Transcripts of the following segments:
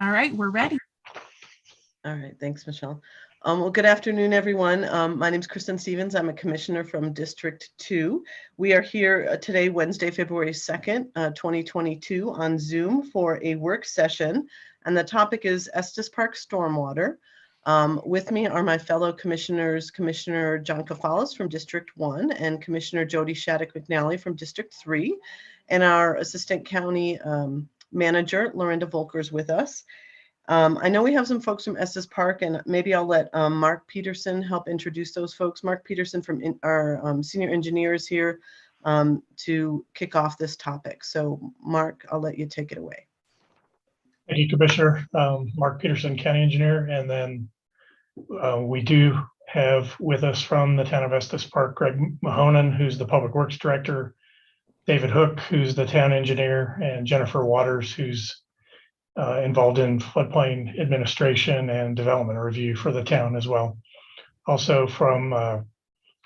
All right, we're ready. All right, thanks, Michelle. Well, good afternoon, everyone. My name is Kristen Stevens. I'm a commissioner from District 2. We are here today, Wednesday, February 2nd, 2022 on Zoom for a work session. And the topic is Estes Park Stormwater. With me are my fellow commissioners, Commissioner John Kafalas from District 1 and Commissioner Jody Shattuck McNally from District 3, and our Assistant County Manager, Lorinda Volker's with us. I know we have some folks from Estes Park, and maybe I'll let Mark Peterson help introduce those folks. Mark Peterson from our senior engineers here to kick off this topic. So Mark, I'll let you take it away. Thank you, Commissioner. Mark Peterson, County Engineer. And then we do have with us from the town of Estes Park, Greg Mahonen, who's the Public Works Director, David Hook, who's the town engineer, and Jennifer Waters, who's involved in floodplain administration and development review for the town as well. Also from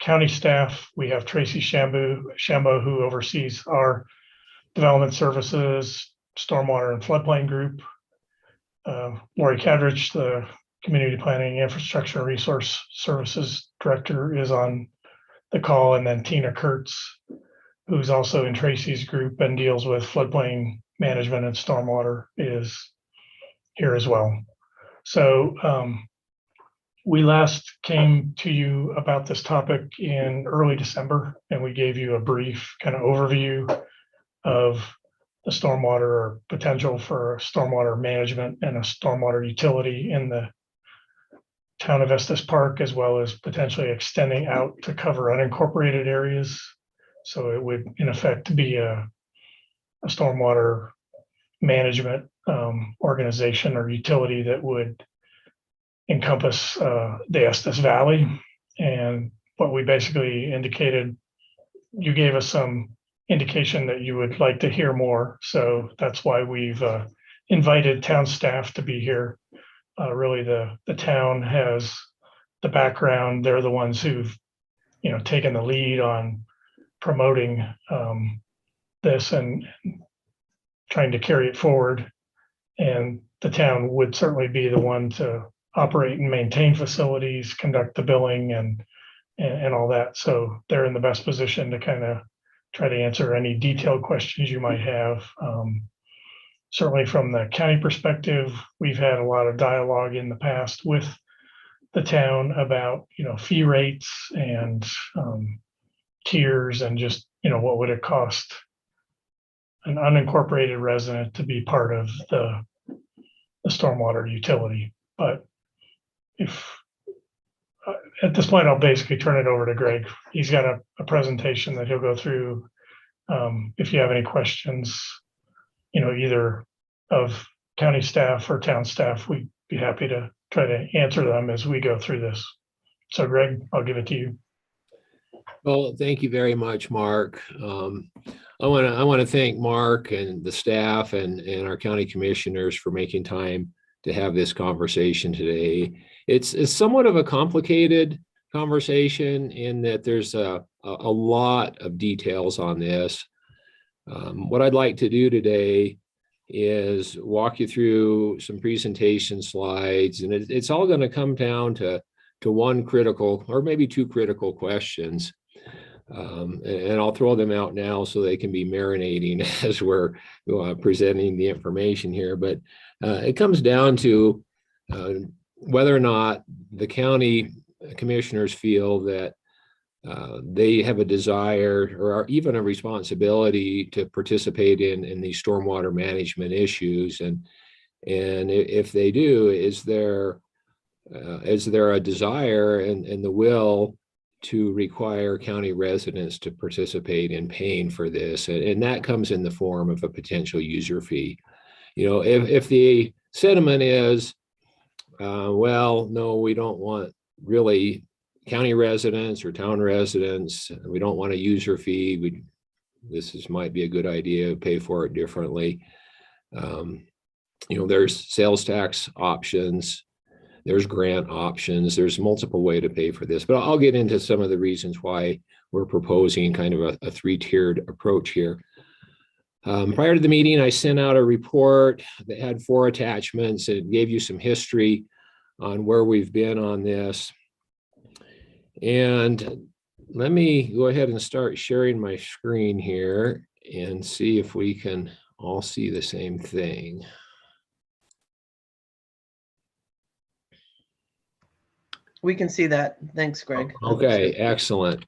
county staff, we have Tracy Shambo, who oversees our development services, stormwater and floodplain group. Lori Cadrich, the Community Planning, Infrastructure, and Resource Services Director, is on the call. And then Tina Kurtz, who's also in Tracy's group and deals with floodplain management and stormwater, is here as well. So we last came to you about this topic in early December, and we gave you a brief kind of overview of the stormwater or potential for stormwater management and a stormwater utility in the town of Estes Park, as well as potentially extending out to cover unincorporated areas. So it would, in effect, be a stormwater management organization or utility that would encompass the Estes Valley. And what we basically indicated, you gave us some indication that you would like to hear more. So that's why we've invited town staff to be here. Really, the town has the background. They're the ones who've, taken the lead on promoting this and trying to carry it forward. And the town would certainly be the one to operate and maintain facilities, conduct the billing and all that. So they're in the best position to kind of try to answer any detailed questions you might have. Certainly from the county perspective, we've had a lot of dialogue in the past with the town about, fee rates and tiers and just, what would it cost an unincorporated resident to be part of the stormwater utility. But if at this point, I'll basically turn it over to Greg. He's got a presentation that he'll go through. If you have any questions, either of county staff or town staff, we'd be happy to try to answer them as we go through this. So Greg, I'll give it to you. Well, thank you very much, Mark. I want to thank Mark and the staff and our county commissioners for making time to have this conversation today. It's somewhat of a complicated conversation in that there's a lot of details on this. What I'd like to do today is walk you through some presentation slides, and it's all going to come down to one critical or maybe two critical questions. And I'll throw them out now so they can be marinating as we're presenting the information here. But it comes down to whether or not the county commissioners feel that they have a desire or even a responsibility to participate in these stormwater management issues. And if they do, is there a desire and the will to require county residents to participate in paying for this? And that comes in the form of a potential user fee. If the sentiment is, well, no, we don't want really county residents or town residents, we don't want a user fee, this might be a good idea, pay for it differently. There's sales tax options, there's grant options, there's multiple ways to pay for this, but I'll get into some of the reasons why we're proposing kind of a three-tiered approach here. Prior to the meeting, I sent out a report that had 4 attachments. It gave you some history on where we've been on this. And let me go ahead and start sharing my screen here and see if we can all see the same thing. We can see that. Thanks, Greg. That looks Okay, good. excellent.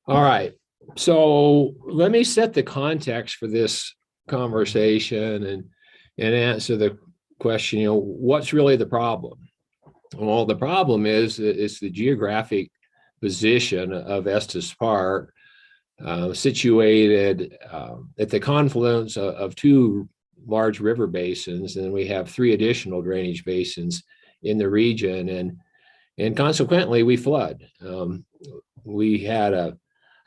All right, so let me set the context for this conversation and answer the question, what's really the problem? Well, the problem is it's the geographic position of Estes Park, situated at the confluence of 2 large river basins, and we have 3 additional drainage basins in the region, and consequently we flood. We had a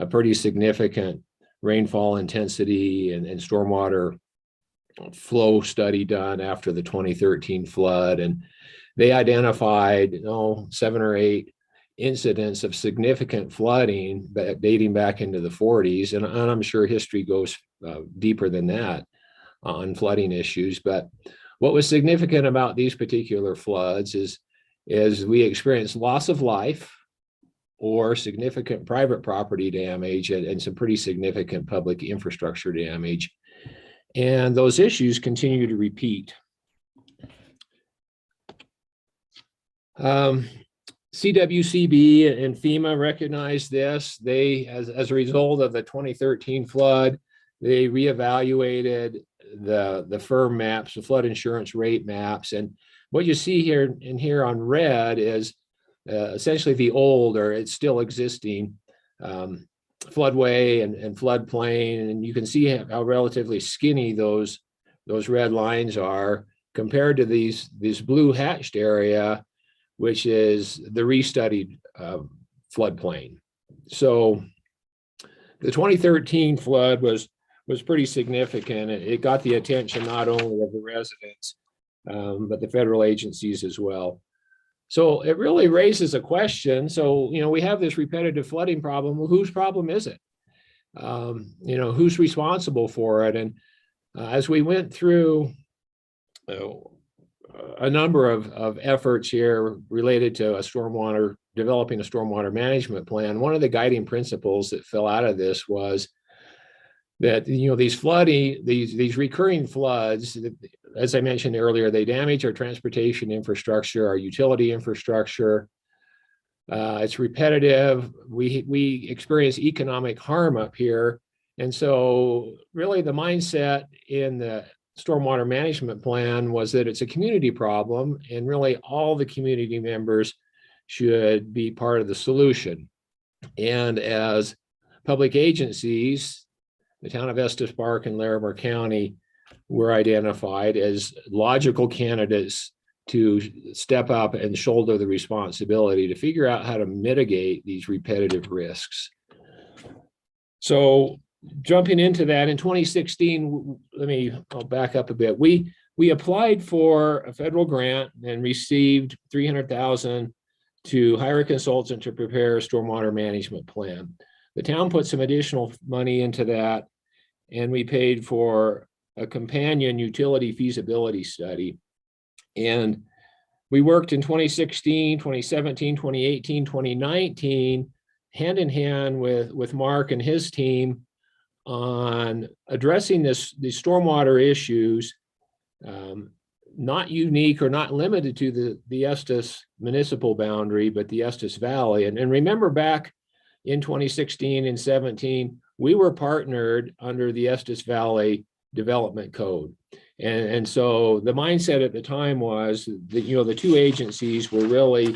pretty significant rainfall intensity and stormwater flow study done after the 2013 flood, and they identified 7 or 8 incidents of significant flooding dating back into the 40s, and I'm sure history goes deeper than that on flooding issues. But what was significant about these particular floods is we experienced loss of life or significant private property damage and some pretty significant public infrastructure damage. And those issues continue to repeat. CWCB and FEMA recognized this. They, as a result of the 2013 flood, they reevaluated the FIRM maps, the flood insurance rate maps. And what you see here on red is essentially the old, or it's still existing, floodway and floodplain, and you can see how relatively skinny those red lines are compared to these blue hatched area, which is the restudied floodplain. So the 2013 flood was pretty significant. It got the attention not only of the residents, but the federal agencies as well. So it really raises a question. So, we have this repetitive flooding problem. Well, whose problem is it? Who's responsible for it? And as we went through a number of efforts here related to developing a stormwater management plan, one of the guiding principles that fell out of this was that these recurring floods, as I mentioned earlier, they damage our transportation infrastructure, our utility infrastructure. It's repetitive. We experience economic harm up here, and so really the mindset in the stormwater management plan was that it's a community problem, and really all the community members should be part of the solution. And as public agencies, the town of Estes Park and Larimer County were identified as logical candidates to step up and shoulder the responsibility to figure out how to mitigate these repetitive risks. So jumping into that, in 2016, I'll back up a bit. We applied for a federal grant and received $300,000 to hire a consultant to prepare a stormwater management plan. The town put some additional money into that, and we paid for a companion utility feasibility study. And we worked in 2016, 2017, 2018, 2019, hand in hand with Mark and his team on addressing these stormwater issues, not unique or not limited to the Estes municipal boundary, but the Estes Valley. And remember, back in 2016 and 17, we were partnered under the Estes Valley Development Code. And so the mindset at the time was that, the 2 agencies were really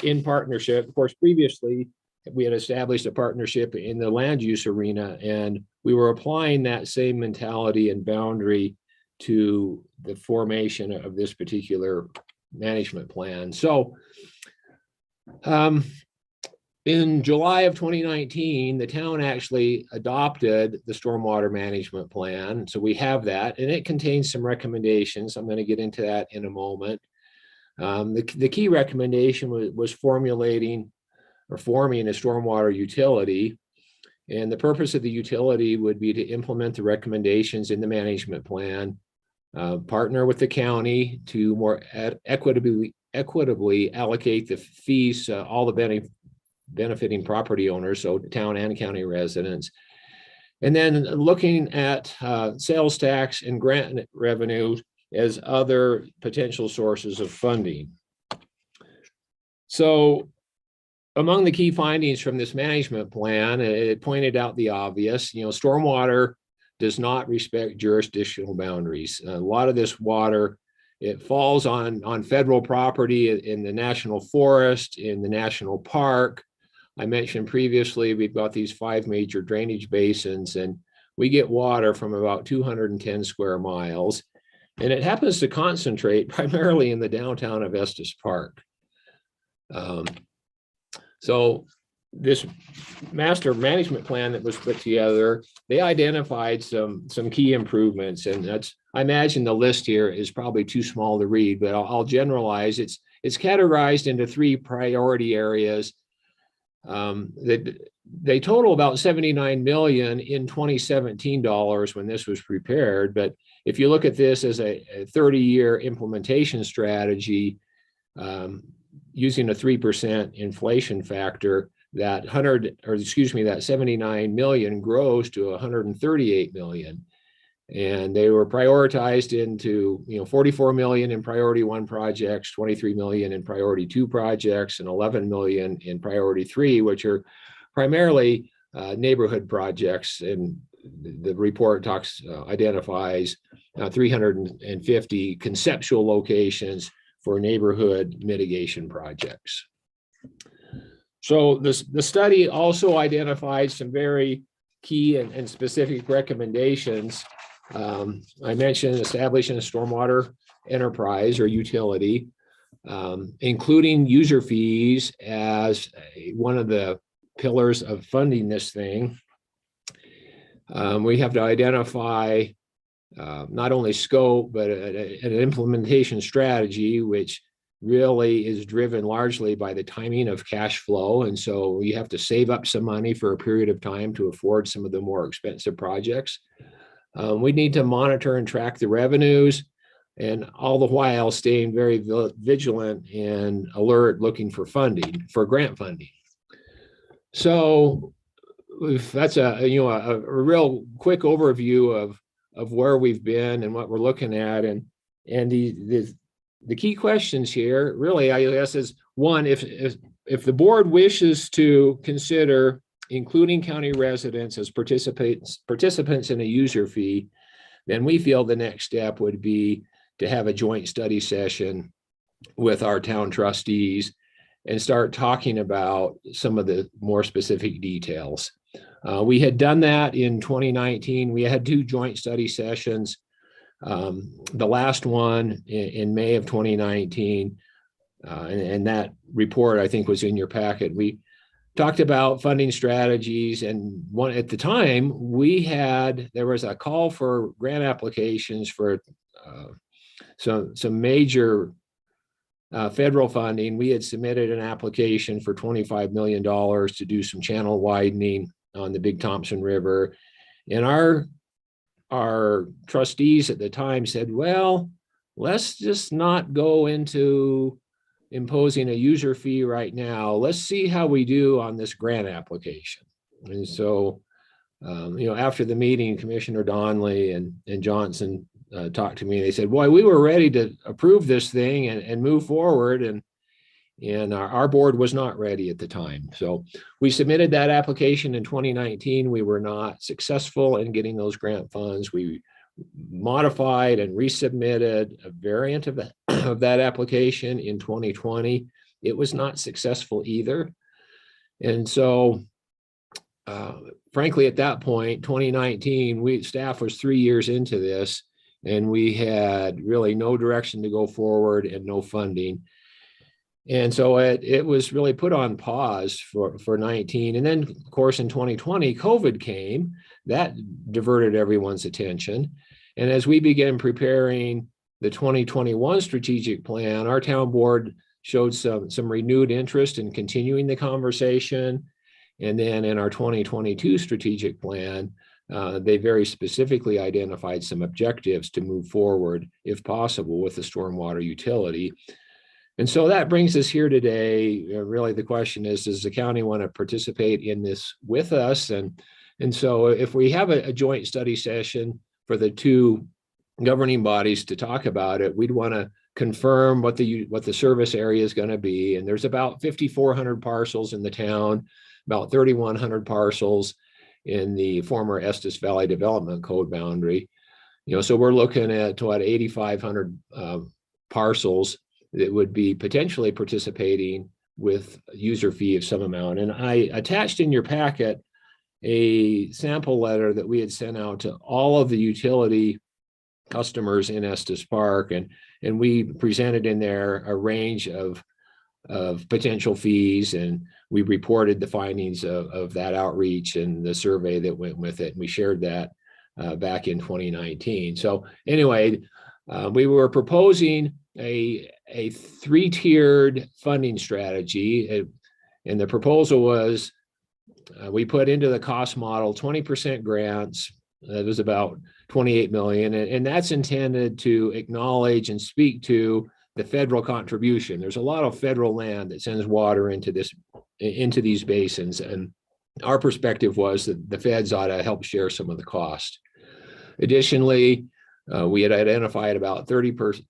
in partnership. Of course, previously, we had established a partnership in the land use arena, and we were applying that same mentality and boundary to the formation of this particular management plan. So in July of 2019, the town actually adopted the stormwater management plan. So we have that, and it contains some recommendations. I'm going to get into that in a moment. The key recommendation was forming a stormwater utility. And the purpose of the utility would be to implement the recommendations in the management plan, partner with the county to more equitably allocate the fees, all the benefiting property owners, so town and county residents. And then looking at sales tax and grant revenue as other potential sources of funding. So among the key findings from this management plan, it pointed out the obvious. Stormwater does not respect jurisdictional boundaries. A lot of this water, it falls on federal property in the national forest, in the national park. I mentioned previously, we've got these 5 major drainage basins, and we get water from about 210 square miles. And it happens to concentrate primarily in the downtown of Estes Park. So this master management plan that was put together, they identified some key improvements, and I imagine the list here is probably too small to read, but I'll generalize. It's categorized into 3 priority areas. They total about $79 million in 2017 dollars when this was prepared. But if you look at this as a 30-year implementation strategy, using a 3% inflation factor, that that 79 million grows to 138 million. And they were prioritized into 44 million in priority 1 projects, 23 million in priority 2 projects, and 11 million in priority 3, which are primarily neighborhood projects. And the report identifies 350 conceptual locations for neighborhood mitigation projects. So the study also identified some very key and specific recommendations. I mentioned establishing a stormwater enterprise or utility, including user fees as one of the pillars of funding this thing. We have to identify not only scope, but an implementation strategy, which really is driven largely by the timing of cash flow. And so you have to save up some money for a period of time to afford some of the more expensive projects. We need to monitor and track the revenues, and all the while staying very vigilant and alert, looking for grant funding. So that's a real quick overview of where we've been and what we're looking at. And the key questions here really, I guess, is one, if the board wishes to consider including county residents as participants in a user fee, then we feel the next step would be to have a joint study session with our town trustees and start talking about some of the more specific details. We had done that in 2019. We had 2 joint study sessions. The last one in May of 2019, and that report, I think, was in your packet. We talked about funding strategies, and at the time there was a call for grant applications for some major federal funding. We had submitted an application for $25 million to do some channel widening on the Big Thompson River, and our trustees at the time said, well, let's just not go into imposing a user fee right now. Let's see how we do on this grant application. And so, after the meeting, Commissioner Donnelly and Johnson talked to me. They said, boy, we were ready to approve this thing and move forward. And our board was not ready at the time. So we submitted that application in 2019. We were not successful in getting those grant funds. We modified and resubmitted a variant of that application in 2020. It was not successful either. And so, frankly, at that point, 2019, staff was 3 years into this, and we had really no direction to go forward and no funding. And so it was really put on pause for 19. And then, of course, in 2020, COVID came. That diverted everyone's attention. And as we began preparing the 2021 strategic plan, our town board showed some renewed interest in continuing the conversation. And then in our 2022 strategic plan, they very specifically identified some objectives to move forward, if possible, with the stormwater utility. And so that brings us here today. Really, the question is, does the county want to participate in this with us? And so if we have a joint study session for the two governing bodies to talk about it, we'd want to confirm what the service area is going to be. And there's about 5,400 parcels in the town, about 3,100 parcels in the former Estes Valley Development Code boundary. So we're looking at what 8,500 parcels that would be potentially participating with user fee of some amount. And I attached in your packet a sample letter that we had sent out to all of the utility customers in Estes Park, and we presented in there a range of potential fees, and we reported the findings of that outreach and the survey that went with it. And we shared that back in 2019. So anyway, we were proposing a three-tiered funding strategy, and the proposal was we put into the cost model 20% grants. That was about 28 million, and that's intended to acknowledge and speak to the federal contribution. There's a lot of federal land that sends water into these basins, and our perspective was that the feds ought to help share some of the cost. Additionally, we had identified about 30%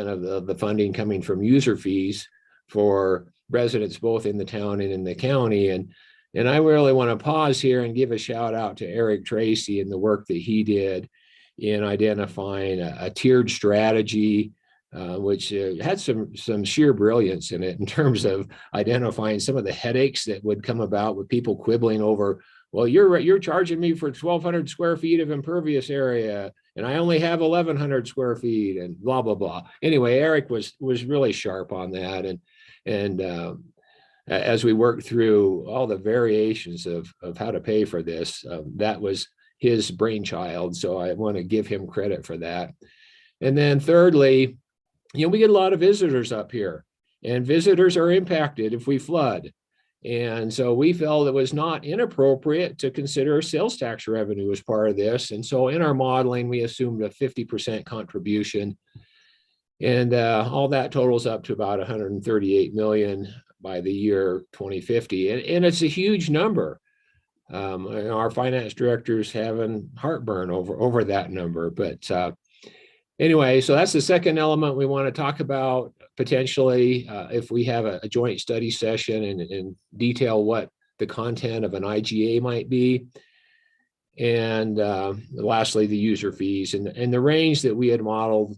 of the funding coming from user fees for residents both in the town and in the county. And I really want to pause here and give a shout out to Eric Tracy and the work that he did in identifying a tiered strategy, which had some sheer brilliance in it in terms of identifying some of the headaches that would come about with people quibbling over, well, you're charging me for 1,200 square feet of impervious area, and I only have 1,100 square feet, and blah, blah, blah. Anyway, Eric was really sharp on that. And as we worked through all the variations of how to pay for this, that was his brainchild. So I want to give him credit for that. And then thirdly, we get a lot of visitors up here, and visitors are impacted if we flood. And so we felt it was not inappropriate to consider sales tax revenue as part of this. And so in our modeling, we assumed a 50% contribution. And all that totals up to about 138 million by the year 2050. And it's a huge number. Our finance director's having heartburn over that number. But anyway, so that's the second element we want to talk about potentially if we have a joint study session and detail what the content of an IGA might be. And lastly, the user fees and the range that we had modeled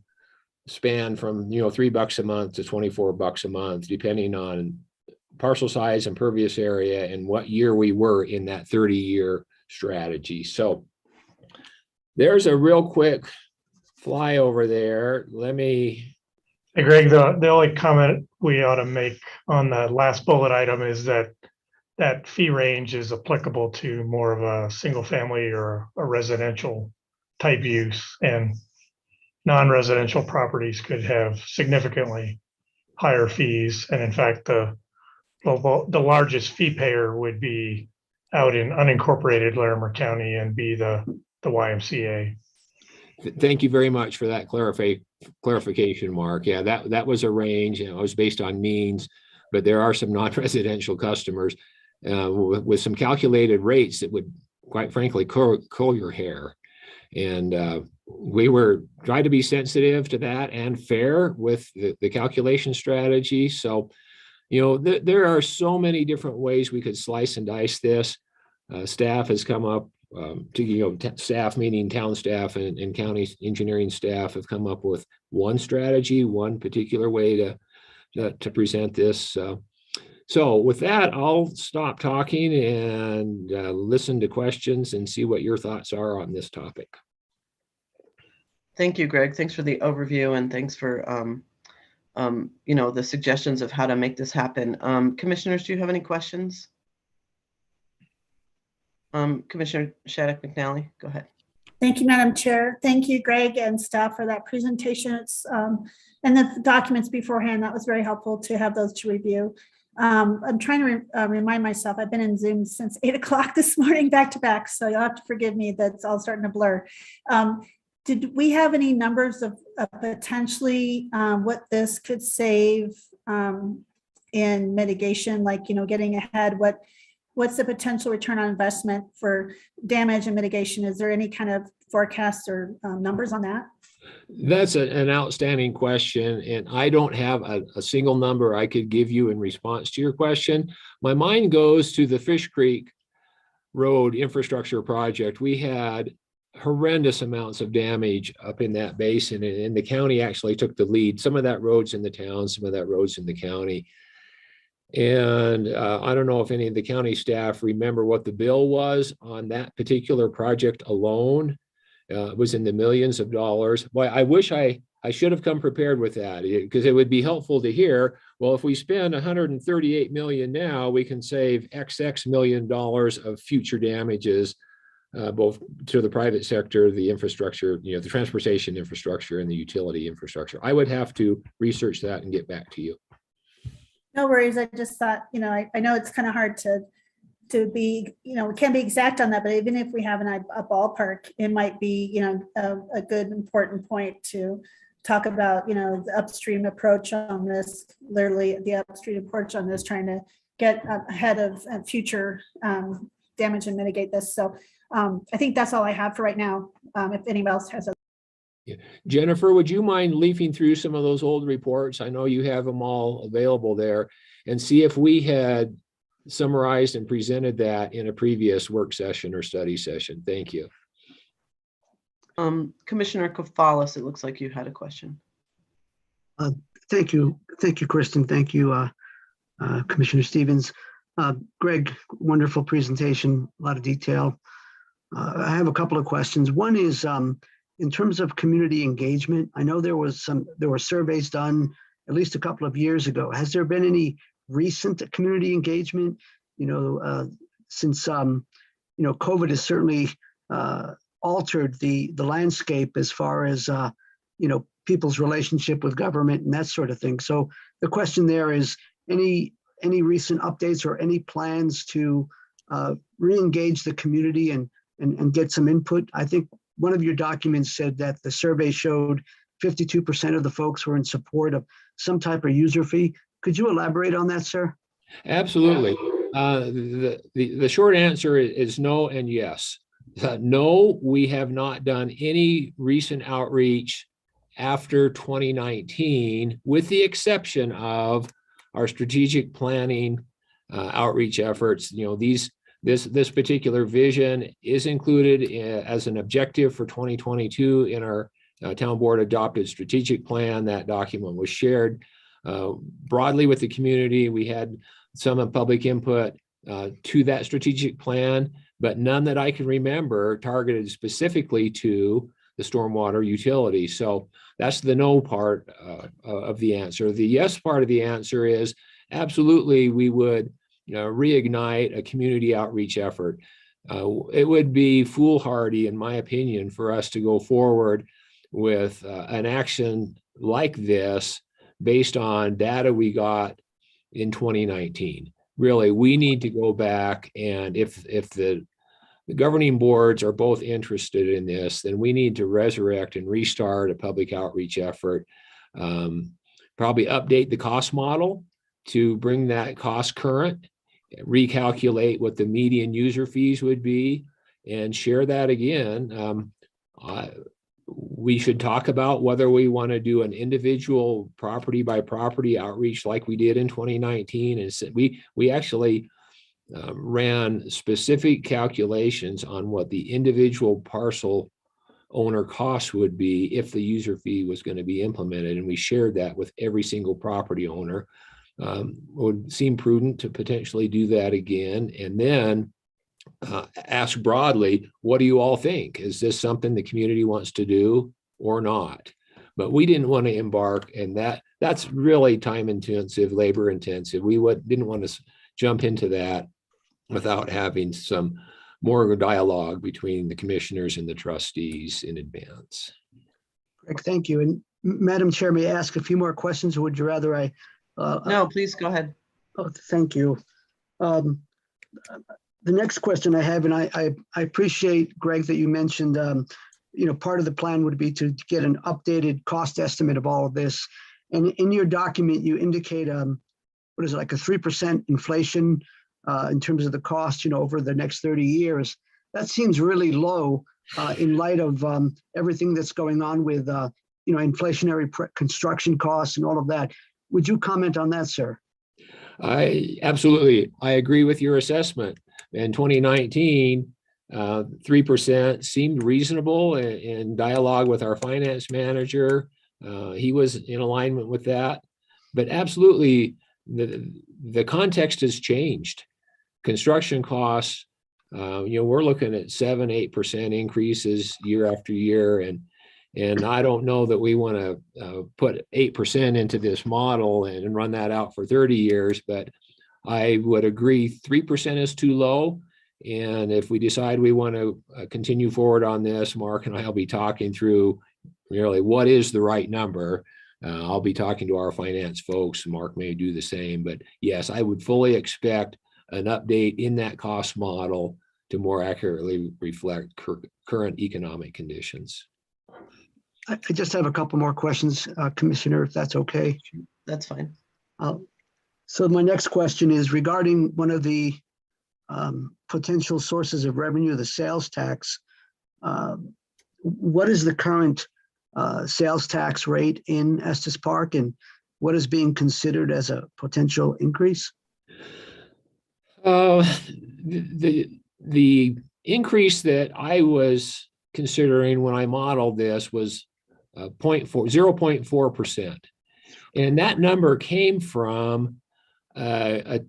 span from $3 a month to $24 a month, depending on parcel size, impervious area, and what year we were in that 30-year strategy. So there's a real quick flyover there. Hey, Greg, the only comment we ought to make on the last bullet item is that fee range is applicable to more of a single family or a residential type use, and non-residential properties could have significantly higher fees. And in fact, the largest fee payer would be out in unincorporated Larimer County and be the YMCA. Thank you very much for that clarification, Mark. Yeah, that was a range. It was based on means, but there are some non-residential customers with some calculated rates that would, quite frankly, curl your hair. And we were trying to be sensitive to that and fair with the calculation strategy. So, there are so many different ways we could slice and dice this. Staff has come up staff meaning town staff and county engineering staff have come up with one strategy, one particular way to present this. So with that, I'll stop talking and listen to questions and see what your thoughts are on this topic. Thank you, Greg. Thanks for the overview, and thanks for the suggestions of how to make this happen. Commissioners, do you have any questions? Commissioner Shattuck McNally, go ahead. Thank you, Madam Chair. Thank you, Greg and staff, for that presentation. And the documents beforehand, that was very helpful to have those to review. I'm trying to remind myself, I've been in Zoom since 8 o'clock this morning, back to back, so you'll have to forgive me, that's all starting to blur. Did we have any numbers of potentially what this could save in mitigation, like, getting ahead, what's the potential return on investment for damage and mitigation? Is there any kind of forecasts or numbers on that? That's an outstanding question, and I don't have a single number I could give you in response to your question. My mind goes to the Fish Creek Road infrastructure project. We had horrendous amounts of damage up in that basin, and the county actually took the lead. Some of that road's in the town, some of that road's in the county. And I don't know if any of the county staff remember what the bill was on that particular project alone. It was in the millions of dollars. Boy, I wish I should have come prepared with that, because it would be helpful to hear, well, if we spend 138 million now, we can save XX million dollars of future damages, both to the private sector, the infrastructure, the transportation infrastructure and the utility infrastructure. I would have to research that and get back to you. No worries. I just thought, I know it's kind of hard to be, we can't be exact on that, but even if we have a ballpark, it might be, a good important point to talk about, the upstream approach on this, literally the upstream approach on this, trying to get ahead of future damage and mitigate this. So I think that's all I have for right now. If anybody else has a. Yeah. Jennifer, would you mind leafing through some of those old reports? I know you have them all available there, and see if we had summarized and presented that in a previous work session or study session. Thank you. Commissioner Kofalis, it looks like you had a question. Thank you, Kristen. Thank you, Commissioner Stevens. Greg, wonderful presentation, a lot of detail. I have a couple of questions. One is in terms of community engagement. I know there were surveys done at least a couple of years ago. Has there been any recent community engagement? Since COVID has certainly altered the landscape as far as people's relationship with government and that sort of thing. So the question there is, any recent updates or any plans to re-engage the community and get some input? I think one of your documents said that the survey showed 52% of the folks were in support of some type of user fee. Could you elaborate on that, sir? Absolutely. The short answer is no and yes. No, we have not done any recent outreach after 2019, with the exception of our strategic planning outreach efforts. This particular vision is included as an objective for 2022 in our town board adopted strategic plan. That document was shared broadly with the community. We had some public input to that strategic plan, but none that I can remember targeted specifically to the stormwater utility. So that's the no part of the answer. The yes part of the answer is absolutely we would reignite a community outreach effort. It would be foolhardy, in my opinion, for us to go forward with an action like this based on data we got in 2019. Really, we need to go back, and if the governing boards are both interested in this, then we need to resurrect and restart a public outreach effort. Probably update the cost model to bring that cost current, recalculate what the median user fees would be, and share that again. We should talk about whether we want to do an individual property by property outreach like we did in 2019. And we actually ran specific calculations on what the individual parcel owner cost would be if the user fee was going to be implemented. And we shared that with every single property owner. Would seem prudent to potentially do that again. And then ask broadly, what do you all think? Is this something the community wants to do or not? But we didn't want to embark, and that's really time intensive, labor intensive. We didn't want to jump into that without having some more dialogue between the commissioners and the trustees in advance. Greg, thank you. And Madam Chair, may I ask a few more questions, or would you rather I? No, please go ahead. Oh, thank you. Um, The next question I have, and I appreciate, Greg, that you mentioned, part of the plan would be to get an updated cost estimate of all of this. And in your document, you indicate, what is it, like a 3% inflation in terms of the cost, over the next 30 years. That seems really low in light of everything that's going on with, inflationary construction costs and all of that. Would you comment on that, sir? I agree with your assessment. In 2019, 3% seemed reasonable in dialogue with our finance manager. He was in alignment with that, but absolutely the context has changed. Construction costs, we're looking at 7-8% increases year after year. And I don't know that we want to put 8% into this model and run that out for 30 years, but I would agree 3% is too low. And if we decide we want to continue forward on this, Mark and I will be talking through really what is the right number. I'll be talking to our finance folks. Mark may do the same, but yes, I would fully expect an update in that cost model to more accurately reflect current economic conditions. I just have a couple more questions, Commissioner, if that's okay. That's fine. So my next question is regarding one of the potential sources of revenue, the sales tax. What is the current sales tax rate in Estes Park, and what is being considered as a potential increase? The increase that I was considering when I modeled this was 0.4%. And that number came from a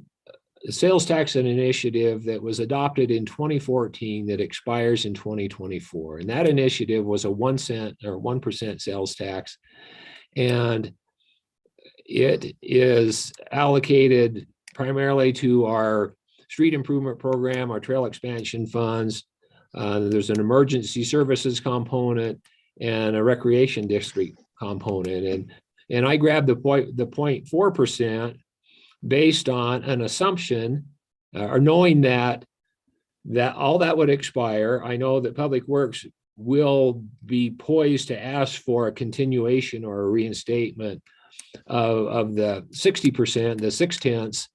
sales tax initiative that was adopted in 2014 that expires in 2024. And that initiative was a 1 cent or 1% sales tax. And it is allocated primarily to our street improvement program, our trail expansion funds. There's an emergency services component and a recreation district component. And I grabbed the 0.4% based on an assumption or knowing that all that would expire. I know that Public Works will be poised to ask for a continuation or a reinstatement of the 60%, the 0.6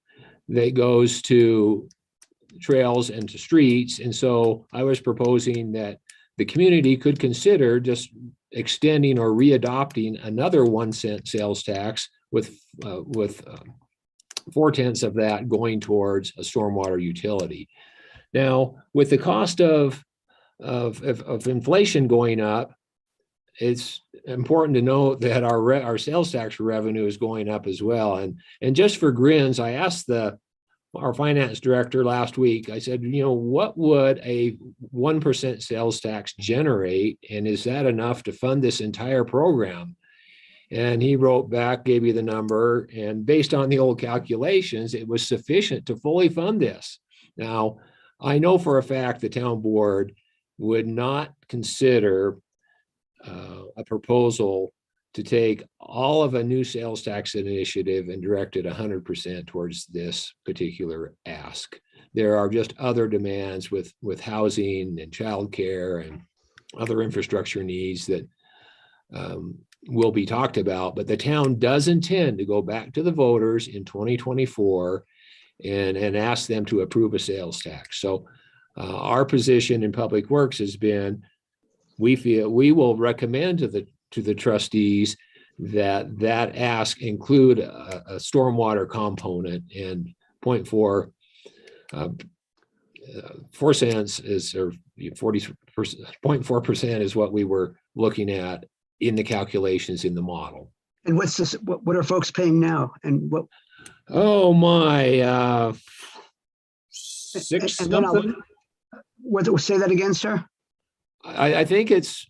that goes to trails and to streets. And so I was proposing that the community could consider just extending or readopting another 1 cent sales tax with 0.4 of that going towards a stormwater utility. Now, with the cost of inflation going up, it's important to note that our sales tax revenue is going up as well. And just for grins, I asked our finance director last week, I said, what would a 1% sales tax generate? And is that enough to fund this entire program? And he wrote back, gave you the number, and based on the old calculations, it was sufficient to fully fund this. Now, I know for a fact the town board would not consider a proposal to take all of a new sales tax initiative and direct it 100% towards this particular ask. There are just other demands with housing and childcare and other infrastructure needs that will be talked about, but the town does intend to go back to the voters in 2024 and ask them to approve a sales tax. So our position in Public Works has been, we feel we will recommend to the trustees that ask include a stormwater component, and 4 cents is, or 0.4% is what we were looking at in the calculations in the model. And what's this? What are folks paying now? And what? Oh my, 6 something. Say that again, sir. I think it's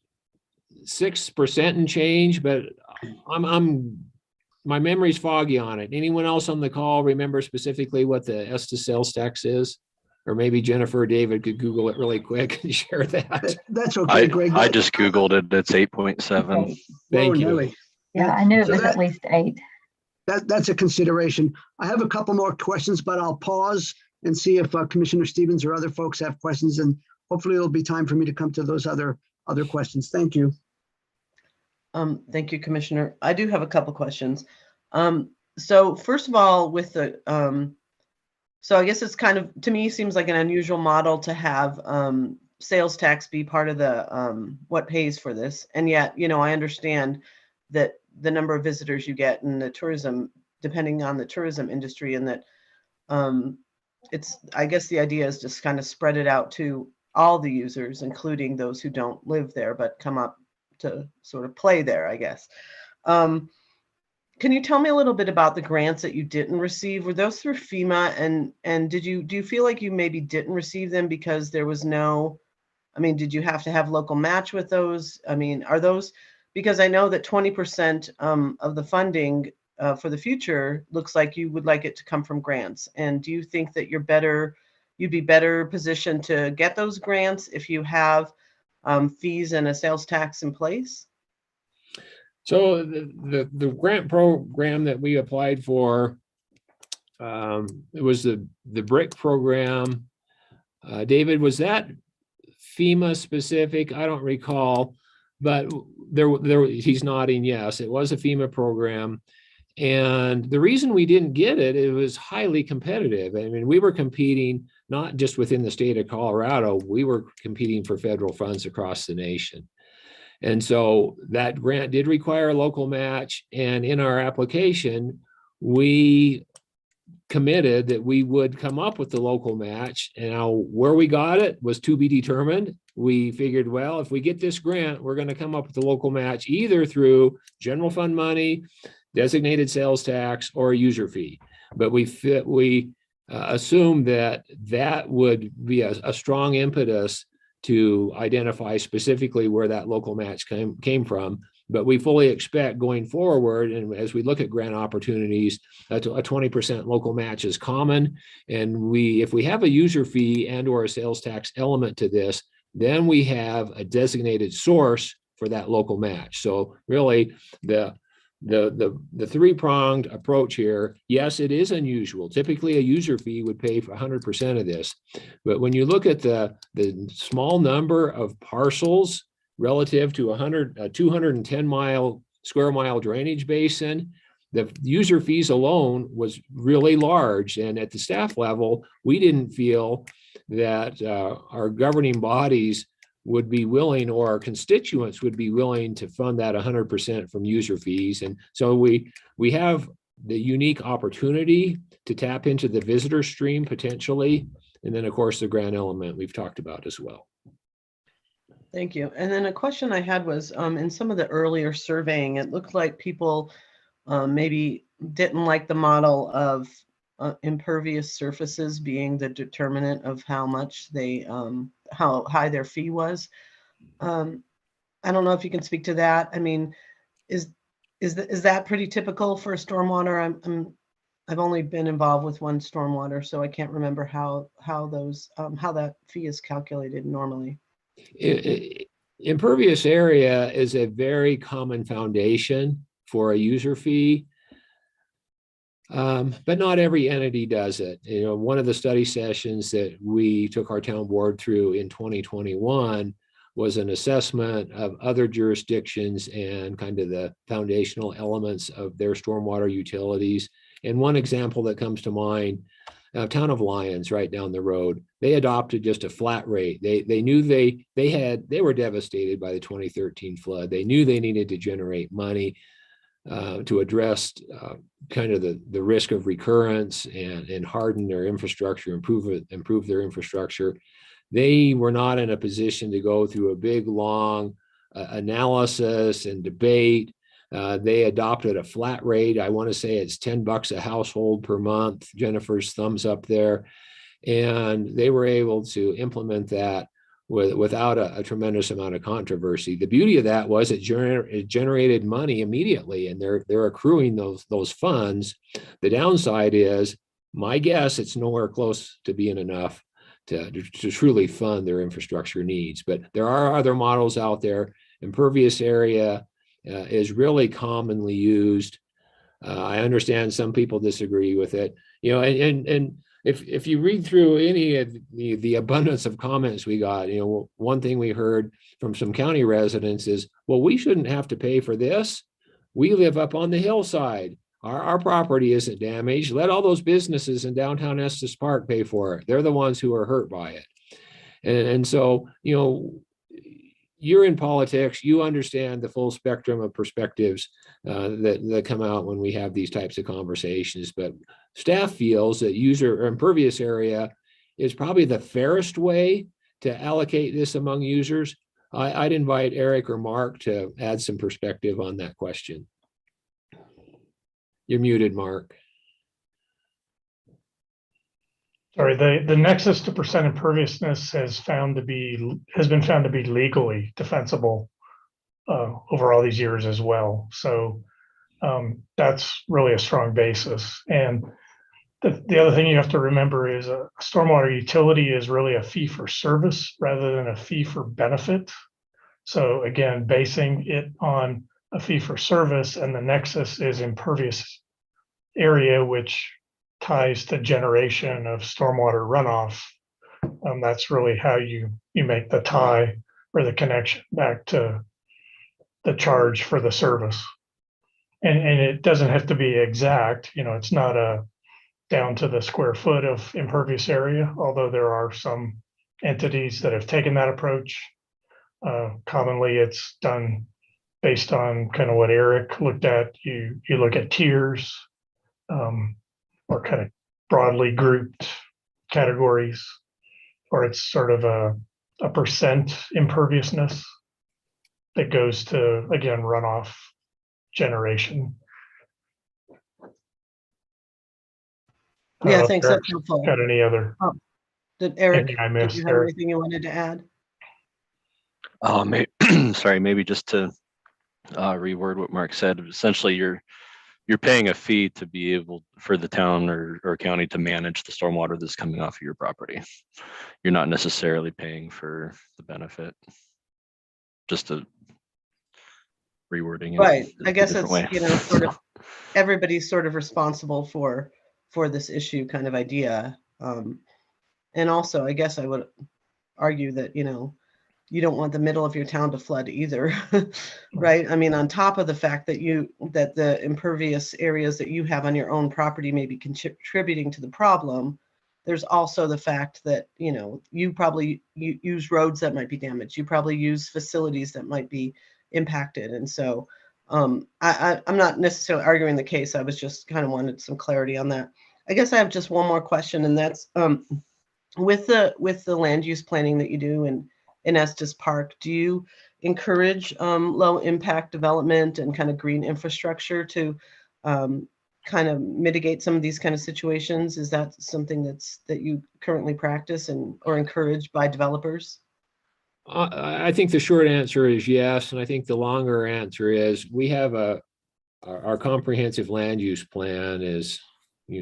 6% and change, but my memory's foggy on it. Anyone else on the call remember specifically what the Estes sales tax is? Or maybe Jennifer or David could Google it really quick and share that. That's okay, Greg. I just Googled it. It's 8.7. Thank you. Nelly. Yeah, I knew it was at least 8. that's a consideration. I have a couple more questions, but I'll pause and see if Commissioner Stevens or other folks have questions, and hopefully it'll be time for me to come to those other questions. Thank you. Thank you, Commissioner. I do have a couple questions. So first of all, with the, so I guess it's kind of, to me, seems like an unusual model to have sales tax be part of the what pays for this. And yet, I understand that the number of visitors you get in the tourism, depending on the tourism industry, and that I guess the idea is just kind of spread it out to all the users, including those who don't live there, but come up to sort of play there, I guess. Can you tell me a little bit about the grants that you didn't receive? Were those through FEMA? And do you feel like you maybe didn't receive them because there was no, did you have to have local match with those? Are those, because I know that 20% of the funding for the future looks like you would like it to come from grants. And do you think that you'd be better positioned to get those grants if you have fees and a sales tax in place? So the grant program that we applied for, it was the BRIC program. David, was that FEMA specific? I don't recall, but he's nodding yes, it was a FEMA program. And the reason we didn't get it, it was highly competitive. We were competing not just within the state of Colorado, we were competing for federal funds across the nation. And so that grant did require a local match. And in our application, we committed that we would come up with the local match. And now where we got it was to be determined. We figured, well, if we get this grant, we're going to come up with the local match either through general fund money, designated sales tax, or a user fee. But we assumed that would be a strong impetus to identify specifically where that local match came from. But we fully expect going forward, and as we look at grant opportunities, a 20% local match is common. And if we have a user fee and or a sales tax element to this, then we have a designated source for that local match. So really the three-pronged approach here, yes, it is unusual. Typically a user fee would pay for 100% of this. But when you look at the small number of parcels relative to a 210 square mile drainage basin, the user fees alone was really large. And at the staff level, we didn't feel that our governing bodies would be willing, or our constituents would be willing, to fund that 100% from user fees. And so we have the unique opportunity to tap into the visitor stream potentially. And then of course the grant element we've talked about as well. Thank you. And then a question I had was, in some of the earlier surveying, it looked like people maybe didn't like the model of impervious surfaces being the determinant of how much how high their fee was. I don't know if you can speak to that. Is that pretty typical for stormwater? I've only been involved with one stormwater, so I can't remember how that fee is calculated normally. Impervious area is a very common foundation for a user fee. But not every entity does it. One of the study sessions that we took our town board through in 2021 was an assessment of other jurisdictions and kind of the foundational elements of their stormwater utilities. And one example that comes to mind, town of Lyons right down the road, they adopted just a flat rate. They knew they were devastated by the 2013 flood. They knew they needed to generate money to address kind of the risk of recurrence and harden their infrastructure, improve their infrastructure. They were not in a position to go through a big, long analysis and debate. They adopted a flat rate. I want to say it's $10 a household per month. Jennifer's thumbs up there. And they were able to implement that without a tremendous amount of controversy. The beauty of that was it generated money immediately, and they're accruing those funds. The downside is, my guess, it's nowhere close to being enough to truly fund their infrastructure needs. But there are other models out there. Impervious area is really commonly used. I understand some people disagree with it, and if you read through any of the abundance of comments we got, one thing we heard from some county residents is, well, we shouldn't have to pay for this. We live up on the hillside. Our property isn't damaged. Let all those businesses in downtown Estes Park pay for it. They're the ones who are hurt by it. And so, you're in politics, you understand the full spectrum of perspectives that come out when we have these types of conversations. But staff feels that user or impervious area is probably the fairest way to allocate this among users. I'd invite Eric or Mark to add some perspective on that question. You're muted, Mark. Sorry, the nexus to percent imperviousness has been found to be legally defensible over all these years as well. So that's really a strong basis. And the other thing you have to remember is a stormwater utility is really a fee for service rather than a fee for benefit. So again, basing it on a fee for service, and the nexus is impervious area, which ties to generation of stormwater runoff. That's really how you make the tie or the connection back to the charge for the service. And it doesn't have to be exact, it's not a down to the square foot of impervious area, although there are some entities that have taken that approach. Commonly it's done based on kind of what Eric looked at. You look at tiers, or kind of broadly grouped categories, or it's sort of a percent imperviousness that goes to, again, runoff generation. Yeah, thanks. That's helpful. Got any other? Did Eric, I missed, did you have Eric? anything you wanted to add? Sorry, maybe just to reword what Mark said. Essentially, you're paying a fee to be able for the town or county to manage the stormwater that's coming off of your property. You're not necessarily paying for the benefit. Just a rewording it Right. I a guess different it's, way. sort of everybody's sort of responsible for this issue kind of idea. And also, I guess I would argue that, you don't want the middle of your town to flood either, right? I mean, on top of the fact that the impervious areas that you have on your own property may be contributing to the problem, there's also the fact that, you probably use roads that might be damaged. You probably use facilities that might be impacted. And so I'm not necessarily arguing the case. I was just kind of wanted some clarity on that. I guess I have just one more question, and that's with the land use planning that you do in Estes Park, do you encourage low impact development and kind of green infrastructure to kind of mitigate some of these kind of situations? Is that something that you currently practice or encouraged by developers? I think the short answer is yes, and I think the longer answer is we have our comprehensive land use plan is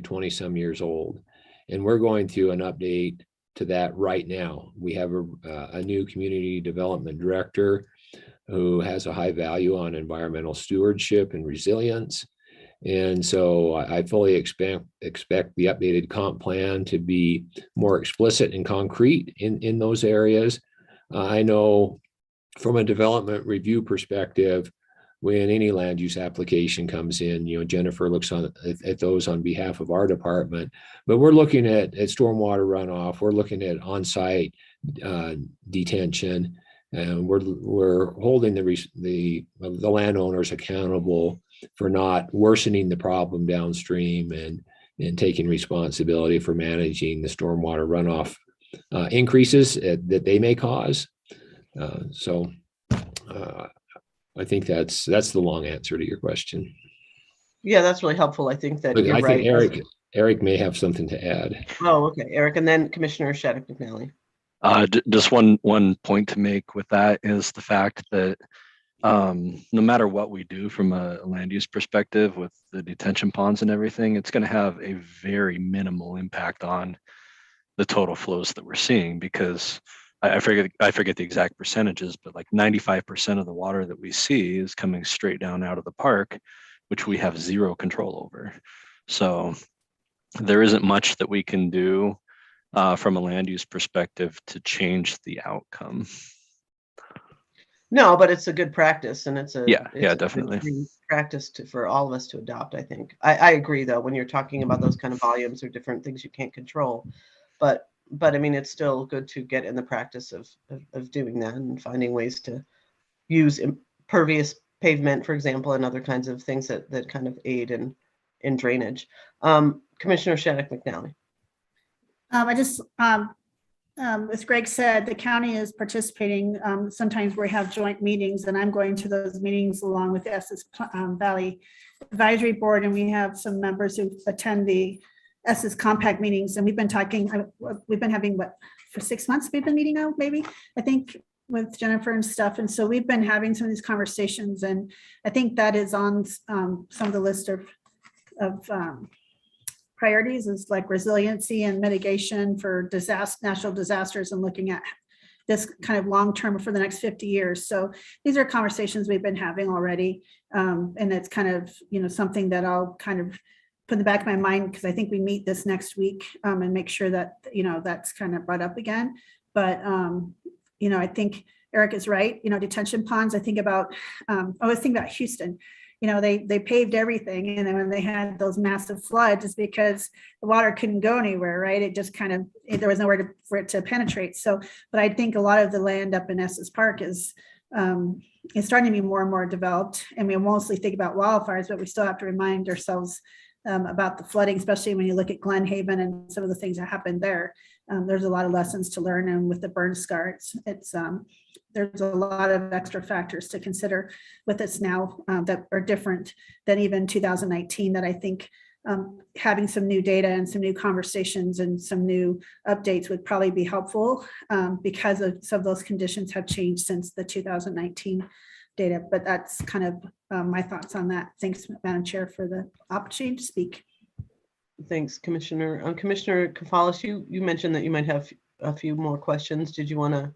20 some years old, and we're going through an update to that right now. We have a new community development director who has a high value on environmental stewardship and resilience. And so I fully expect the updated comp plan to be more explicit and concrete in those areas. I know from a development review perspective, when any land use application comes in, Jennifer looks at those on behalf of our department, but we're looking at stormwater runoff. We're looking at on-site detention, and we're holding the landowners accountable for not worsening the problem downstream and taking responsibility for managing the stormwater runoff increases that they may cause. I think that's the long answer to your question. Yeah, that's really helpful. I think that But you're I right. think Eric may have something to add. Oh, okay, Eric, and then Commissioner Shattuck McNally. Just one point to make with that is the fact that no matter what we do from a land use perspective with the detention ponds and everything, it's going to have a very minimal impact on the total flows that we're seeing, because I forget the exact percentages, but like 95% of the water that we see is coming straight down out of the park which we have zero control over. So there isn't much that we can do from a land use perspective to change the outcome. No, but it's a good practice, and it's a Yeah, it's a good definitely. practice for all of us to adopt, I think. I agree, though, when you're talking about those kind of volumes or different things you can't control. But I mean, it's still good to get in the practice of doing that and finding ways to use impervious pavement, for example, and other kinds of things that kind of aid in drainage. Commissioner Shattuck McNally. As Greg said, the county is participating. Sometimes we have joint meetings, and I'm going to those meetings along with the Estes Valley Advisory Board, and we have some members who attend the Estes Compact meetings, and we've been talking, we've been having, what, for 6 months we've been meeting now, maybe, I think, with Jennifer and stuff, and so we've been having some of these conversations, and I think that is on some of the list of priorities, is like resiliency and mitigation for natural disasters, and looking at this kind of long-term for the next 50 years. So these are conversations we've been having already. And it's kind of, something that I'll kind of put in the back of my mind, because I think we meet this next week, and make sure that, that's kind of brought up again. But, I think Eric is right. Detention ponds, I always think about Houston. They paved everything, and then when they had those massive floods, it's because the water couldn't go anywhere, right? It just kind of, there was nowhere for it to penetrate. So, but I think a lot of the land up in Estes Park is starting to be more and more developed, and we mostly think about wildfires, but we still have to remind ourselves about the flooding, especially when you look at Glen Haven and some of the things that happened there. There's a lot of lessons to learn, and with the burn scars, there's a lot of extra factors to consider with us now that are different than even 2019, that I think having some new data and some new conversations and some new updates would probably be helpful, because of some of those conditions have changed since the 2019 data. But that's kind of my thoughts on that. Thanks, Madam Chair, for the opportunity to speak. Thanks, Commissioner. Commissioner Kafalis, you mentioned that you might have a few more questions. Did you want to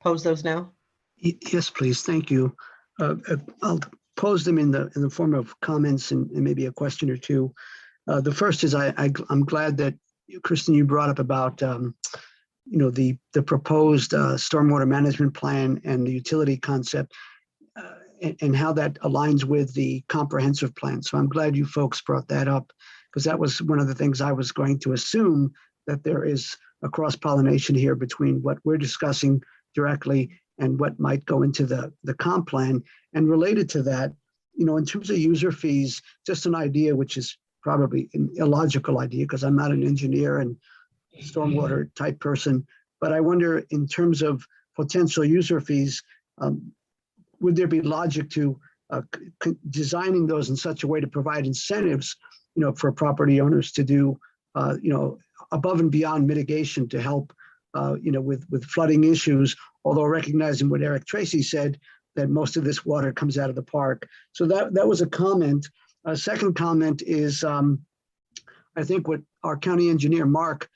pose those now? Yes, please. Thank you. I'll pose them in the form of comments and maybe a question or two. The first is I'm glad that, Kristen, you brought up about the proposed stormwater management plan and the utility concept, and how that aligns with the comprehensive plan. So I'm glad you folks brought that up, because that was one of the things I was going to assume, that there is a cross-pollination here between what we're discussing directly and what might go into the comp plan. And related to that, in terms of user fees, just an idea, which is probably an illogical idea, because I'm not an engineer and stormwater type person, but I wonder, in terms of potential user fees, would there be logic to designing those in such a way to provide incentives, for property owners to do, above and beyond mitigation to help, with flooding issues, although recognizing what Eric Tracy said, that most of this water comes out of the park. So that was a comment. A second comment is, I think what our county engineer, Mark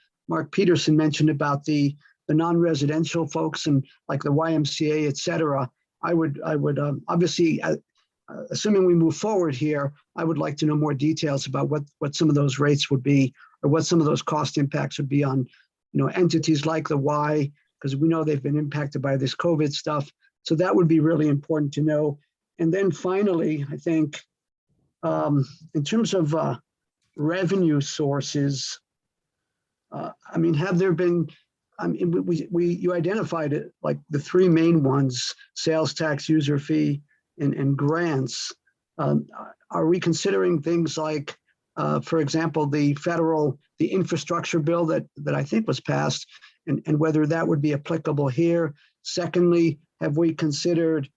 Peterson, mentioned about the non-residential folks and like the YMCA, et cetera. I would obviously, assuming we move forward here, I would like to know more details about what some of those rates would be, or what some of those cost impacts would be on, entities like the Y, because we know they've been impacted by this COVID stuff. So that would be really important to know. And then finally, I think, in terms of revenue sources, have there been, you identified it, like the three main ones: sales tax, user fee, and grants. Are we considering things like, for example, the infrastructure bill that I think was passed, and whether that would be applicable here? Secondly, have we considered,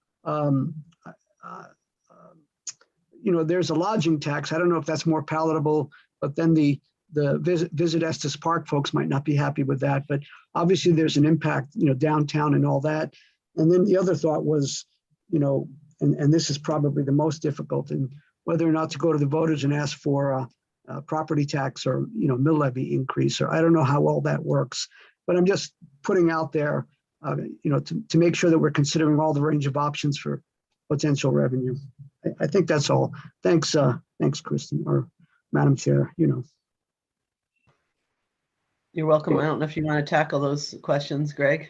there's a lodging tax. I don't know if that's more palatable, but then the Visit Estes Park folks might not be happy with that. But obviously there's an impact, downtown and all that. And then the other thought was, and this is probably the most difficult, and whether or not to go to the voters and ask for a property tax or, mill levy increase, or I don't know how all that works. But I'm just putting out there, to make sure that we're considering all the range of options for potential revenue. I think that's all. Thanks, Kristen, or Madam Chair, You're welcome. I don't know if you want to tackle those questions, Greg.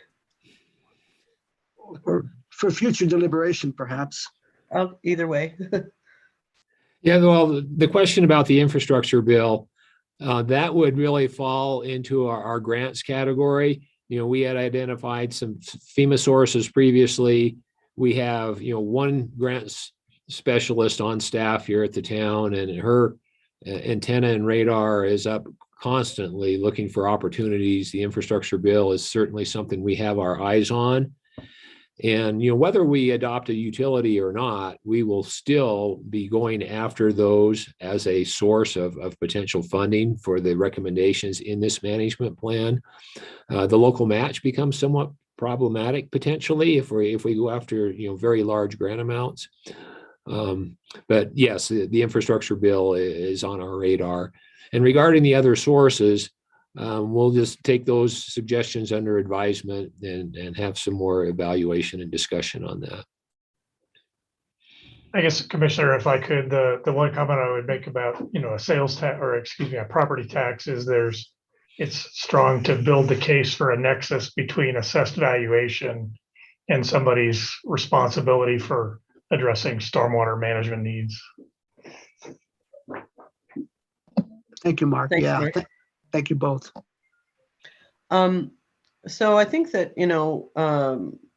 or for future deliberation, perhaps. Oh, either way. Yeah, well, the question about the infrastructure bill, that would really fall into our grants category. We had identified some FEMA sources previously. We have, one grants specialist on staff here at the town, and her antenna and radar is up constantly looking for opportunities. The infrastructure bill is certainly something we have our eyes on. And whether we adopt a utility or not, we will still be going after those as a source of potential funding for the recommendations in this management plan. The local match becomes somewhat problematic potentially if we go after very large grant amounts. But yes, the infrastructure bill is on our radar. And regarding the other sources, we'll just take those suggestions under advisement and have some more evaluation and discussion on that. I guess, Commissioner, if I could, the one comment I would make about, a sales tax, or excuse me, a property tax is it's strong to build the case for a nexus between assessed valuation and somebody's responsibility for addressing stormwater management needs. Thank you, Mark. Thanks, Yeah, Mark. thank you both. So I think that,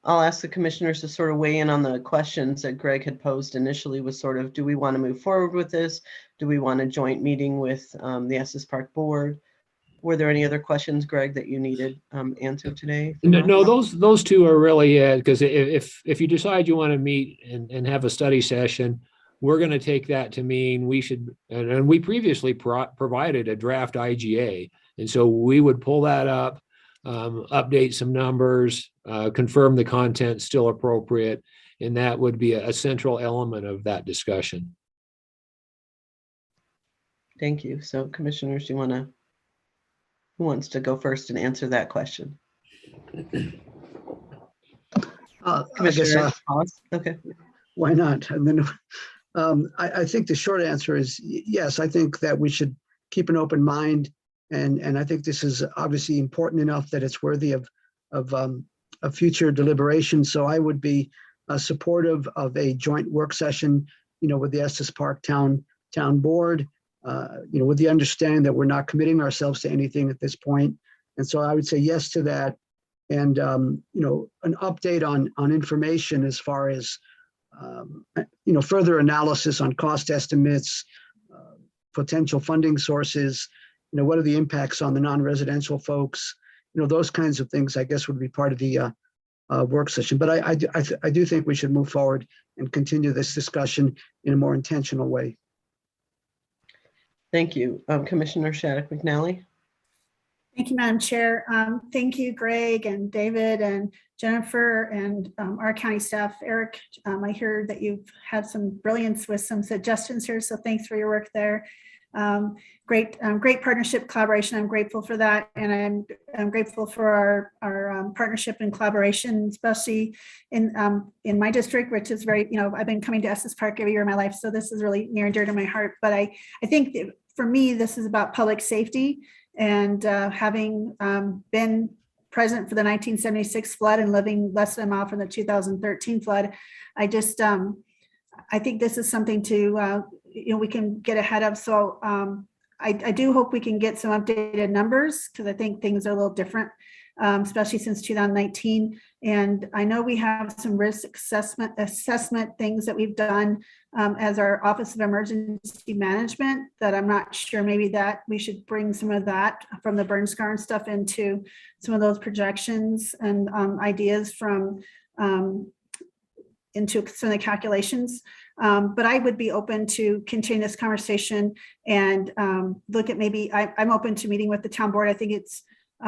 I'll ask the commissioners to sort of weigh in on the questions that Greg had posed initially, was sort of, do we want to move forward with this? Do we want a joint meeting with the Estes Park Board? Were there any other questions, Greg, that you needed answered today? No, those two are really it, because if you decide you want to meet and have a study session, we're going to take that to mean we should, and we previously provided a draft IGA. And so we would pull that up, update some numbers, confirm the content still appropriate, and that would be a central element of that discussion. Thank you. So commissioners, who wants to go first and answer that question? Commissioner Hollis? Okay. Why not? I mean, I think the short answer is yes. I think that we should keep an open mind, and I think this is obviously important enough that it's worthy of future deliberation. So I would be supportive of a joint work session, with the Estes Park Town Board, with the understanding that we're not committing ourselves to anything at this point. And so I would say yes to that, and an update on information as far as further analysis on cost estimates, potential funding sources, what are the impacts on the non-residential folks, those kinds of things, I guess, would be part of the work session. But I do think we should move forward and continue this discussion in a more intentional way. Thank you. Commissioner Shattuck McNally. Thank you, Madam Chair. Thank you, Greg and David and Jennifer and our county staff. Eric, I hear that you've had some brilliance with some suggestions here, so thanks for your work there. Great partnership, collaboration. I'm grateful for that, and I'm grateful for our partnership and collaboration, especially in my district, which is very, I've been coming to Estes Park every year of my life, so this is really near and dear to my heart. But I think that for me, this is about public safety. And having been present for the 1976 flood and living less than a mile from the 2013 flood, I think this is something to, we can get ahead of. So I do hope we can get some updated numbers, because I think things are a little different, especially since 2019. And I know we have some risk assessment things that we've done as our Office of Emergency Management, that I'm not sure, maybe that we should bring some of that from the burn scar and stuff into some of those projections and ideas from into some of the calculations. But I would be open to continue this conversation and look at maybe, I'm open to meeting with the town board. I think it's,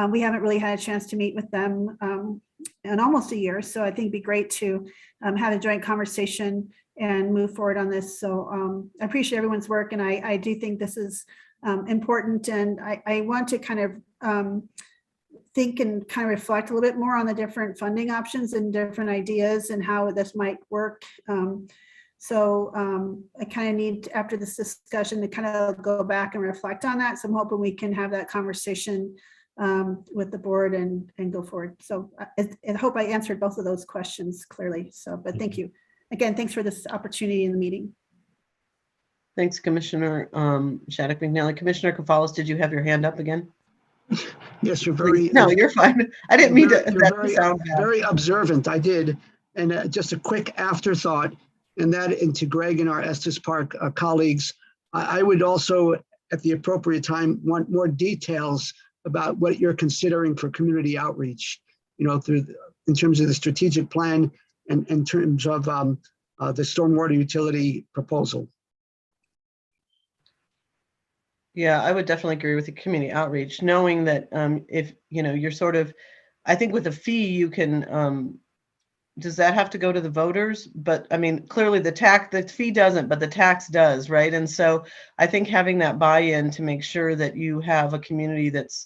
we haven't really had a chance to meet with them in almost a year. So I think it'd be great to have a joint conversation and move forward on this. So I appreciate everyone's work, and I do think this is important. And I want to kind of think and kind of reflect a little bit more on the different funding options and different ideas and how this might work. So I kind of need, after this discussion, to kind of go back and reflect on that. So I'm hoping we can have that conversation with the board and go forward. So I hope I answered both of those questions clearly. So, but thank you. Again, thanks for this opportunity in the meeting. Thanks, Commissioner Shattuck McNally. Commissioner Koufalos, did you have your hand up again? Yes, you're very. No, you're fine. I didn't mean to. You're That very, sound bad. very observant. I did. And just a quick afterthought, and that into Greg and our Estes Park colleagues, I would also, at the appropriate time, want more details about what you're considering for community outreach, you know, in terms of the strategic plan and in terms of the stormwater utility proposal. Yeah, I would definitely agree with the community outreach, knowing that if, you know, you're sort of, I think with a fee, you can, does that have to go to the voters? But I mean, clearly the fee doesn't, but the tax does, right? And so I think having that buy-in to make sure that you have a community that's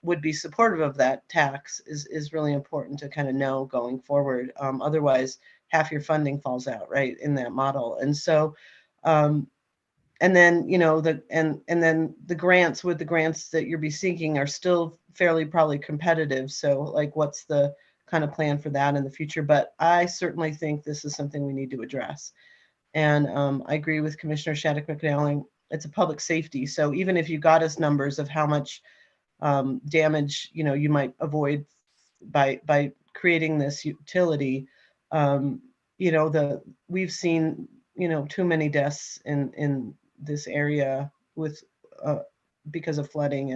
would be supportive of that tax is really important to kind of know going forward. Otherwise, half your funding falls out, right, in that model. And so, and then, you know, and then the grants that you'll be seeking are still fairly probably competitive. So like, what's the kind of plan for that in the future? But I certainly think this is something we need to address. And I agree with Commissioner Shattuck McNally. It's a public safety. So even if you got us numbers of how much damage, you know, you might avoid by creating this utility, you know, we've seen, you know, too many deaths in this area with because of flooding.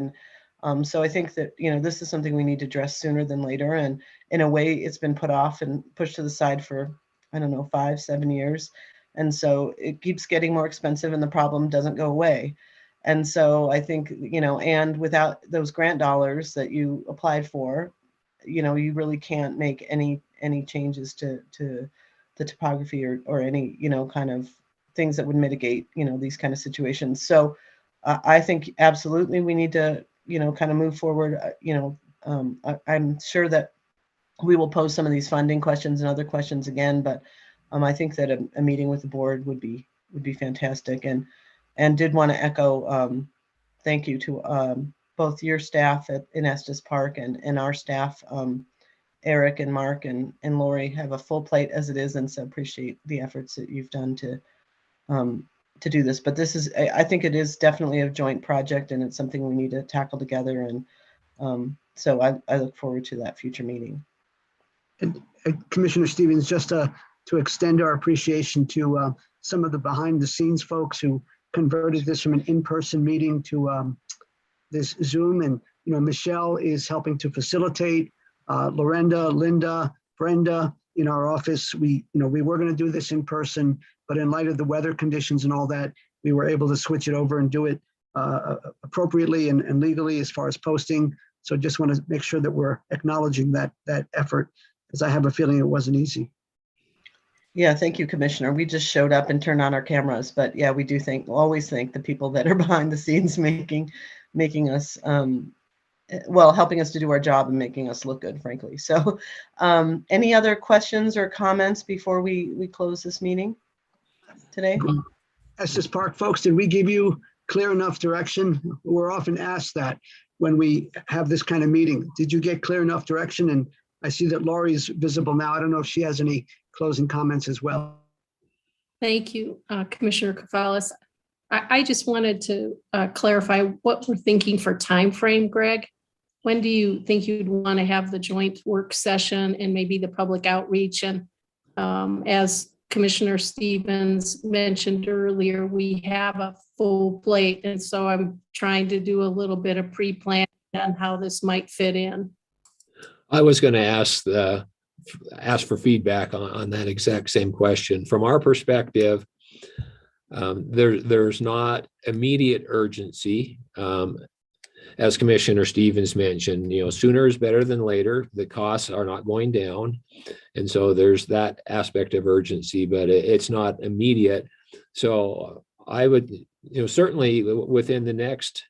And so I think that, you know, this is something we need to address sooner than later. And in a way, it's been put off and pushed to the side for, I don't know, 5-7 years. And so it keeps getting more expensive and the problem doesn't go away. And so I think, you know, and without those grant dollars that you applied for, you know, you really can't make any changes to the topography or any, you know, kind of things that would mitigate, you know, these kind of situations. So I think absolutely we need to, you know, kind of move forward. You know, I'm sure that we will pose some of these funding questions and other questions again, but I think that a meeting with the board would be fantastic. And did want to echo thank you to both your staff in Estes Park and our staff. Eric and Mark and Lori have a full plate as it is, and so appreciate the efforts that you've done to do this. But this is, I think it is definitely a joint project, and it's something we need to tackle together. And so I look forward to that future meeting. And Commissioner Stevens, just to extend our appreciation to some of the behind the scenes folks who converted this from an in-person meeting to this Zoom. And, you know, Michelle is helping to facilitate, Lorenda, Linda, Brenda in our office. We were going to do this in person, but in light of the weather conditions and all that, we were able to switch it over and do it appropriately and legally as far as posting. So just want to make sure that we're acknowledging that effort, because I have a feeling it wasn't easy. Yeah, thank you, Commissioner. We just showed up and turned on our cameras, but yeah, we do always thank the people that are behind the scenes making us, well, helping us to do our job and making us look good, frankly. So any other questions or comments before we close this meeting today? Estes Park folks, did we give you clear enough direction? We're often asked that when we have this kind of meeting. Did you get clear enough direction? And I see that Lori's visible now. I don't know if she has any closing comments as well. Thank you, Commissioner Koufalos. I just wanted to clarify what we're thinking for time frame, Greg. When do you think you'd want to have the joint work session and maybe the public outreach? And as Commissioner Stevens mentioned earlier, we have a full plate. And so I'm trying to do a little bit of pre-plan on how this might fit in. I was going to ask for feedback on that exact same question. From our perspective, there's not immediate urgency. As Commissioner Stevens mentioned, you know, sooner is better than later. The costs are not going down. And so there's that aspect of urgency, but it's not immediate. So I would, you know, certainly within the next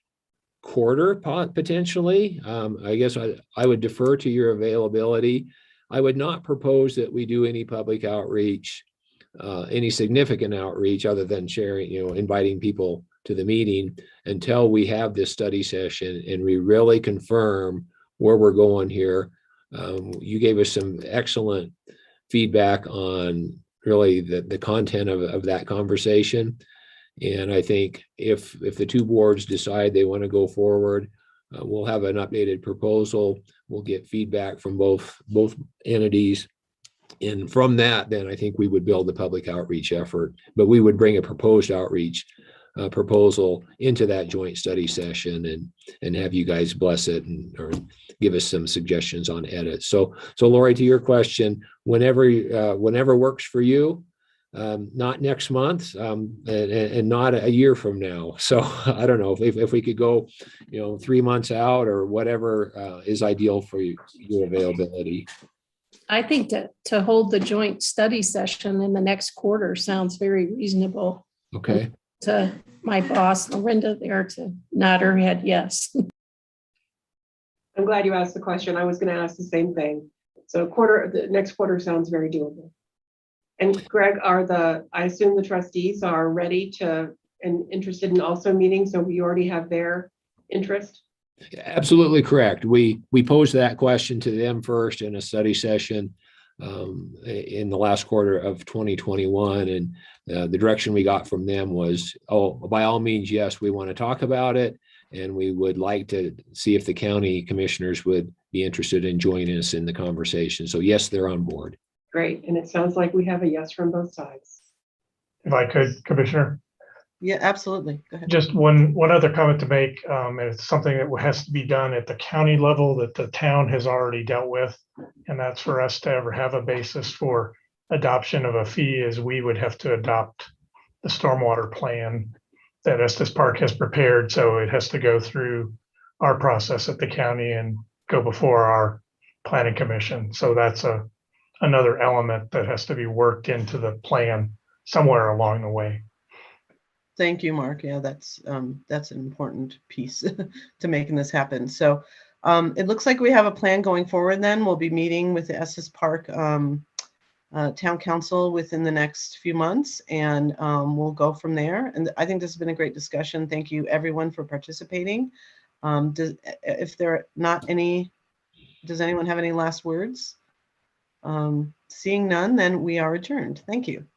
quarter potentially. I guess I would defer to your availability. I would not propose that we do any public outreach, any significant outreach other than sharing, inviting people to the meeting until we have this study session and we really confirm where we're going here. You gave us some excellent feedback on really the content of that conversation. And I think if the two boards decide they want to go forward, we'll have an updated proposal. We'll get feedback from both entities. And from that, then I think we would build the public outreach effort, but we would bring a proposed outreach proposal into that joint study session and have you guys bless it or give us some suggestions on edits. So Lori, to your question, whenever works for you, not next month, and not a year from now. So I don't know if we could go, 3 months out or whatever is ideal for you, your availability. I think to hold the joint study session in the next quarter sounds very reasonable. Okay. To my boss, Lorinda, there to nod her head yes. I'm glad you asked the question. I was going to ask the same thing. So the next quarter sounds very doable. And Greg, I assume the trustees are ready and interested in also meeting, so we already have their interest? Absolutely correct. We posed that question to them first in a study session in the last quarter of 2021. And the direction we got from them was, by all means, yes, we want to talk about it. And we would like to see if the county commissioners would be interested in joining us in the conversation. So yes, they're on board. Great. And it sounds like we have a yes from both sides. If I could, Commissioner. Yeah, absolutely. Go ahead. Just one other comment to make. It's something that has to be done at the county level that the town has already dealt with. And that's for us to ever have a basis for adoption of a fee, is we would have to adopt the stormwater plan that Estes Park has prepared. So it has to go through our process at the county and go before our planning commission. So that's another element that has to be worked into the plan somewhere along the way. Thank you, Mark. Yeah, that's an important piece to making this happen. So it looks like we have a plan going forward then. We'll be meeting with the Estes Park Town Council within the next few months, and we'll go from there. And I think this has been a great discussion. Thank you, everyone, for participating. If there are not any, does anyone have any last words? Seeing none, then we are adjourned. Thank you.